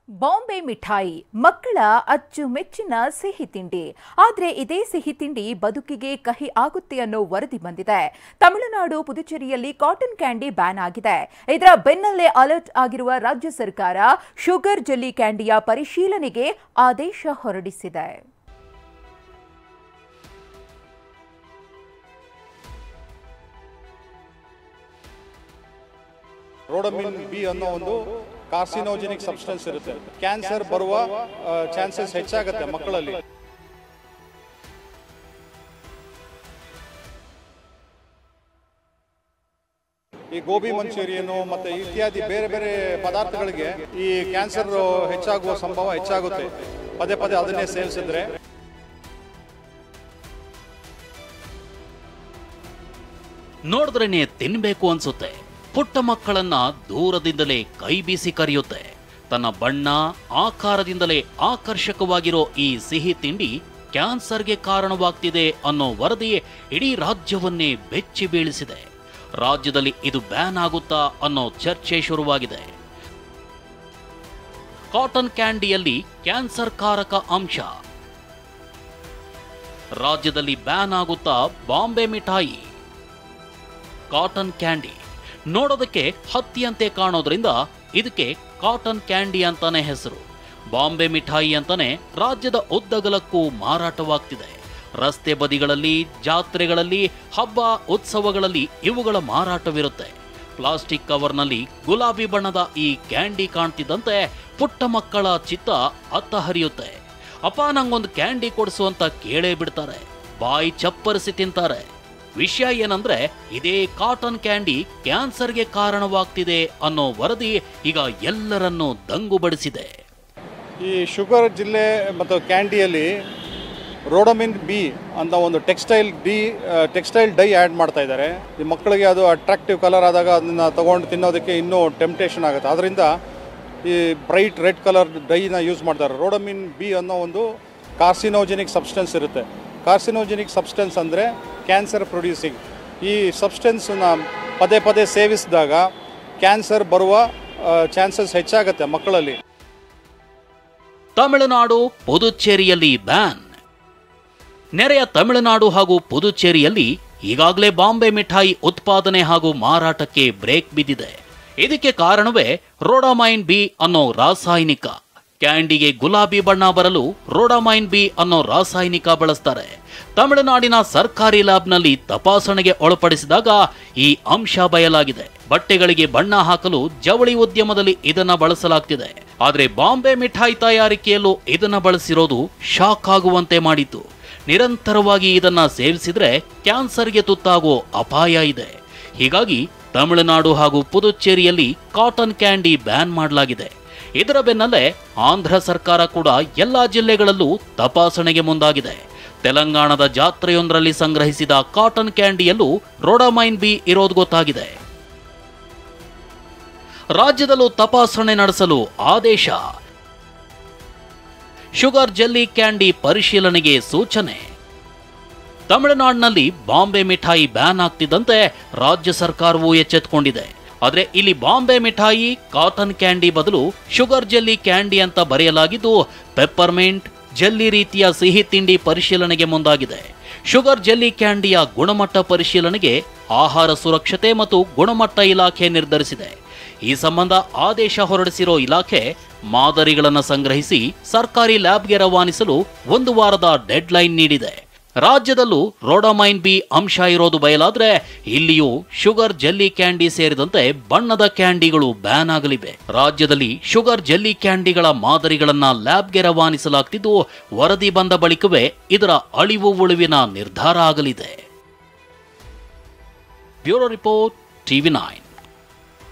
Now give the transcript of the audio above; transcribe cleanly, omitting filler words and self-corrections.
ಬಾಂಬೆ ಮಿಠಾಯಿ ಮಕ್ಕಳ ಅಚ್ಚುಮೆಚ್ಚಿನ ಸಿಹಿ ತಿಂಡಿ. ಆದರೆ ಇದೇ ಸಿಹಿ ತಿಂಡಿ ಬದುಕಿಗೆ ಕಹಿ ಆಗುತ್ತೆ ಅನ್ನೋ ವರದಿ ಬಂದಿದೆ. ತಮಿಳುನಾಡು, ಪುದುಚೇರಿಯಲ್ಲಿ ಕಾಟನ್ ಕ್ಯಾಂಡಿ ಬ್ಯಾನ್ ಆಗಿದೆ. ಇದರ ಬೆನ್ನಲ್ಲೇ ಅಲರ್ಟ್ ಆಗಿರುವ ರಾಜ್ಯ ಸರ್ಕಾರ ಶುಗರ್ ಜೆಲ್ಲಿ ಕ್ಯಾಂಡಿಯ ಪರಿಶೀಲನೆಗೆ ಆದೇಶ ಹೊರಡಿಸಿದೆ. ರೋಡಮಿನ್ ಬಿ ಅನ್ನೋ ಒಂದು ಕಾರ್ಸಿನೋಜೆನಿಕ್ ಸಬ್ಸ್ಟೆನ್ಸ್ ಇರುತ್ತೆ. ಕ್ಯಾನ್ಸರ್ ಬರುವ ಚಾನ್ಸಸ್ ಹೆಚ್ಚಾಗುತ್ತೆ ಮಕ್ಕಳಲ್ಲಿ. ಈ ಗೋಬಿ ಮಂಚೂರಿಯನು ಮತ್ತೆ ಇತ್ಯಾದಿ ಬೇರೆ ಬೇರೆ ಪದಾರ್ಥಗಳಿಗೆ ಈ ಕ್ಯಾನ್ಸರ್ ಹೆಚ್ಚಾಗುವ ಸಂಭವ ಹೆಚ್ಚಾಗುತ್ತೆ ಪದೇ ಪದೇ ಅದನ್ನೇ ಸೇವಿಸಿದ್ರೆ. ನೋಡಿದ್ರೇನೆ ತಿನ್ಬೇಕು ಅನ್ಸುತ್ತೆ. ಪುಟ್ಟ ಮಕ್ಕಳನ್ನ ದೂರದಿಂದಲೇ ಕೈ ಬೀಸಿ ಕರೆಯುತ್ತೆ. ತನ್ನ ಬಣ್ಣ, ಆಕಾರದಿಂದಲೇ ಆಕರ್ಷಕವಾಗಿರೋ ಈ ಸಿಹಿ ತಿಂಡಿ ಕ್ಯಾನ್ಸರ್ಗೆ ಕಾರಣವಾಗ್ತಿದೆ ಅನ್ನೋ ವರದಿ ಇಡೀ ರಾಜ್ಯವನ್ನೇ ಬೆಚ್ಚಿ ಬೀಳಿಸಿದೆ. ರಾಜ್ಯದಲ್ಲಿ ಇದು ಬ್ಯಾನ್ ಆಗುತ್ತಾ ಅನ್ನೋ ಚರ್ಚೆ ಶುರುವಾಗಿದೆ. ಕಾಟನ್ ಕ್ಯಾಂಡಿಯಲ್ಲಿ ಕ್ಯಾನ್ಸರ್ ಕಾರಕ ಅಂಶ. ರಾಜ್ಯದಲ್ಲಿ ಬ್ಯಾನ್ ಆಗುತ್ತಾ ಬಾಂಬೆ ಮಿಠಾಯಿ. ಕಾಟನ್ ಕ್ಯಾಂಡಿ ನೋಡೋದಕ್ಕೆ ಹತ್ತಿಯಂತೆ ಕಾಣೋದ್ರಿಂದ ಇದಕ್ಕೆ ಕಾಟನ್ ಕ್ಯಾಂಡಿ ಅಂತಾನೆ ಹೆಸರು. ಬಾಂಬೆ ಮಿಠಾಯಿ ಅಂತಾನೆ ರಾಜ್ಯದ ಉದ್ದಗಲಕ್ಕೂ ಮಾರಾಟವಾಗ್ತಿದೆ. ರಸ್ತೆ ಬದಿಗಳಲ್ಲಿ, ಜಾತ್ರೆಗಳಲ್ಲಿ, ಹಬ್ಬ ಉತ್ಸವಗಳಲ್ಲಿ ಇವುಗಳ ಮಾರಾಟವಿರುತ್ತೆ. ಪ್ಲಾಸ್ಟಿಕ್ ಕವರ್ನಲ್ಲಿ ಗುಲಾಬಿ ಬಣ್ಣದ ಈ ಕ್ಯಾಂಡಿ ಕಾಣ್ತಿದ್ದಂತೆ ಪುಟ್ಟ ಮಕ್ಕಳ ಚಿತ್ತ ಅತ್ತ ಹರಿಯುತ್ತೆ. ಅಪ್ಪ ನಂಗೊಂದು ಕ್ಯಾಂಡಿ ಕೊಡಿಸು ಅಂತ ಕೇಳೇ ಬಿಡ್ತಾರೆ. ಬಾಯಿ ಚಪ್ಪರಿಸಿ ತಿಂತಾರೆ. ವಿಷಯ ಏನಂದ್ರೆ ಇದೇ ಕಾಟನ್ ಕ್ಯಾಂಡಿ ಕ್ಯಾನ್ಸರ್ಗೆ ಕಾರಣವಾಗ್ತಿದೆ ಅನ್ನೋ ವರದಿ ಈಗ ಎಲ್ಲರನ್ನೂ ದಂಗುಬಡಿಸಿದೆ. ಈ ಶುಗರ್ ಜಿಲ್ಲೆ ಮತ್ತು ಕ್ಯಾಂಡಿಯಲ್ಲಿ ರೋಡಮಿನ್ ಬಿ ಅಂತ ಒಂದು ಟೆಕ್ಸ್ಟೈಲ್ ಡೈ ಆ್ಯಡ್ ಮಾಡ್ತಾ ಇದ್ದಾರೆ. ಈ ಮಕ್ಕಳಿಗೆ ಅದು ಅಟ್ರಾಕ್ಟಿವ್ ಕಲರ್ ಆದಾಗ ಅದನ್ನು ತಗೊಂಡು ತಿನ್ನೋದಕ್ಕೆ ಇನ್ನೂ ಟೆಂಪ್ಟೇಷನ್ ಆಗುತ್ತೆ. ಅದರಿಂದ ಈ ಬ್ರೈಟ್ ರೆಡ್ ಕಲರ್ ಡೈನ ಯೂಸ್ ಮಾಡ್ತಾರೆ. ರೋಡಮಿನ್ ಬಿ ಅನ್ನೋ ಒಂದು ಕಾರ್ಸಿನೋಜೆನಿಕ್ ಸಬ್ಸ್ಟೆನ್ಸ್ ಇರುತ್ತೆ. ಕಾರ್ಸಿನೋಜೆನಿಕ್ ಸಬ್ಸ್ಟೆನ್ಸ್ ಅಂದರೆ ಕ್ಯಾನ್ಸರ್ ಪ್ರೊಡ್ಯೂಸಿಂಗ್. ಈ ಸಬ್ಸ್ಟೆನ್ಸನ್ನ ಪದೇ ಪದೇ ಸೇವಿಸಿದಾಗ ಕ್ಯಾನ್ಸರ್ ಬರುವ ಚಾನ್ಸಸ್ ಹೆಚ್ಚಾಗುತ್ತೆ ಮಕ್ಕಳಲ್ಲಿ. ತಮಿಳುನಾಡು, ಪುದುಚೇರಿಯಲ್ಲಿ ಬ್ಯಾನ್. ನೆರೆಯ ತಮಿಳುನಾಡು ಹಾಗೂ ಪುದುಚೇರಿಯಲ್ಲಿ ಈಗಾಗಲೇ ಬಾಂಬೆ ಮಿಠಾಯಿ ಉತ್ಪಾದನೆ ಹಾಗೂ ಮಾರಾಟಕ್ಕೆ ಬ್ರೇಕ್ ಬಿದ್ದಿದೆ. ಇದಕ್ಕೆ ಕಾರಣವೇ ರೋಡಮೈನ್ ಬಿ ಅನ್ನೋ ರಾಸಾಯನಿಕ. ಕ್ಯಾಂಡಿಗೆ ಗುಲಾಬಿ ಬಣ್ಣ ಬರಲು ರೋಡಮೈನ್ ಬಿ ಅನ್ನೋ ರಾಸಾಯನಿಕ ಬಳಸ್ತಾರೆ. ತಮಿಳುನಾಡಿನ ಸರ್ಕಾರಿ ಲ್ಯಾಬ್ನಲ್ಲಿ ತಪಾಸಣೆಗೆ ಒಳಪಡಿಸಿದಾಗ ಈ ಅಂಶ ಬಯಲಾಗಿದೆ. ಬಟ್ಟೆಗಳಿಗೆ ಬಣ್ಣ ಹಾಕಲು ಜವಳಿ ಉದ್ಯಮದಲ್ಲಿ ಇದನ್ನ ಬಳಸಲಾಗ್ತಿದೆ. ಆದರೆ ಬಾಂಬೆ ಮಿಠಾಯಿ ತಯಾರಿಕೆಯಲ್ಲೂ ಇದನ್ನ ಬಳಸಿರೋದು ಶಾಕ್ ಆಗುವಂತೆ ಮಾಡಿತು. ನಿರಂತರವಾಗಿ ಇದನ್ನ ಸೇವಿಸಿದ್ರೆ ಕ್ಯಾನ್ಸರ್ಗೆ ತುತ್ತಾಗೋ ಅಪಾಯ ಇದೆ. ಹೀಗಾಗಿ ತಮಿಳುನಾಡು ಹಾಗೂ ಪುದುಚೇರಿಯಲ್ಲಿ ಕಾಟನ್ ಕ್ಯಾಂಡಿ ಬ್ಯಾನ್ ಮಾಡಲಾಗಿದೆ. ಇದರ ಬೆನ್ನಲ್ಲೇ ಆಂಧ್ರ ಸರ್ಕಾರ ಕೂಡ ಎಲ್ಲಾ ಜಿಲ್ಲೆಗಳಲ್ಲೂ ತಪಾಸಣೆಗೆ ಮುಂದಾಗಿದೆ. ತೆಲಂಗಾಣದ ಜಾತ್ರೆಯೊಂದರಲ್ಲಿ ಸಂಗ್ರಹಿಸಿದ ಕಾಟನ್ ಕ್ಯಾಂಡಿಯಲ್ಲೂ ರೋಡಮೈನ್ ಬಿ ಇರೋದು ಗೊತ್ತಾಗಿದೆ. ರಾಜ್ಯದಲ್ಲೂ ತಪಾಸಣೆ ನಡೆಸಲು ಆದೇಶ. ಶುಗರ್ ಜೆಲ್ಲಿ ಕ್ಯಾಂಡಿ ಪರಿಶೀಲನೆಗೆ ಸೂಚನೆ. ತಮಿಳುನಾಡಿನಲ್ಲಿ ಬಾಂಬೆ ಮಿಠಾಯಿ ಬ್ಯಾನ್ ಆಗ್ತಿದ್ದಂತೆ ರಾಜ್ಯ ಸರ್ಕಾರವೂ ಎಚ್ಚೆತ್ತುಕೊಂಡಿದೆ. ಆದರೆ ಇಲ್ಲಿ ಬಾಂಬೆ ಮಿಠಾಯಿ ಕಾಟನ್ ಕ್ಯಾಂಡಿ ಬದಲು ಶುಗರ್ ಜೆಲ್ಲಿ ಕ್ಯಾಂಡಿ ಅಂತ ಬರೆಯಲಾಗಿದ್ದು ಪೆಪ್ಪರ್ಮೆಂಟ್ ಜೆಲ್ಲಿ ರೀತಿಯ ಸಿಹಿ ತಿಂಡಿ ಪರಿಶೀಲನೆಗೆ ಮುಂದಾಗಿದೆ. ಶುಗರ್ ಜೆಲ್ಲಿ ಕ್ಯಾಂಡಿಯ ಗುಣಮಟ್ಟ ಪರಿಶೀಲನೆಗೆ ಆಹಾರ ಸುರಕ್ಷತೆ ಮತ್ತು ಗುಣಮಟ್ಟ ಇಲಾಖೆ ನಿರ್ಧರಿಸಿದೆ. ಈ ಸಂಬಂಧ ಆದೇಶ ಹೊರಡಿಸಿರೋ ಇಲಾಖೆ ಮಾದರಿಗಳನ್ನು ಸಂಗ್ರಹಿಸಿ ಸರ್ಕಾರಿ ಲ್ಯಾಬ್ಗೆ ರವಾನಿಸಲು 1 ವಾರದ ಡೆಡ್ ಲೈನ್ ನೀಡಿದೆ. ರಾಜ್ಯದಲ್ಲೂ ರೋಡಮೈನ್ ಬಿ ಅಂಶ ಇರೋದು ಬಯಲಾದ್ರೆ ಇಲ್ಲಿಯೂ ಶುಗರ್ ಜೆಲ್ಲಿ ಕ್ಯಾಂಡಿ ಸೇರಿದಂತೆ ಬಣ್ಣದ ಕ್ಯಾಂಡಿಗಳು ಬ್ಯಾನ್ ಆಗಲಿವೆ. ರಾಜ್ಯದಲ್ಲಿ ಶುಗರ್ ಜೆಲ್ಲಿ ಕ್ಯಾಂಡಿಗಳ ಮಾದರಿಗಳನ್ನ ಲ್ಯಾಬ್ಗೆ ರವಾನಿಸಲಾಗ್ತಿದ್ದು ವರದಿ ಬಂದ ಬಳಿಕವೇ ಇದರ ಅಳಿವು ಉಳಿವಿನ ನಿರ್ಧಾರ ಆಗಲಿದೆ. Bureau report, TV9.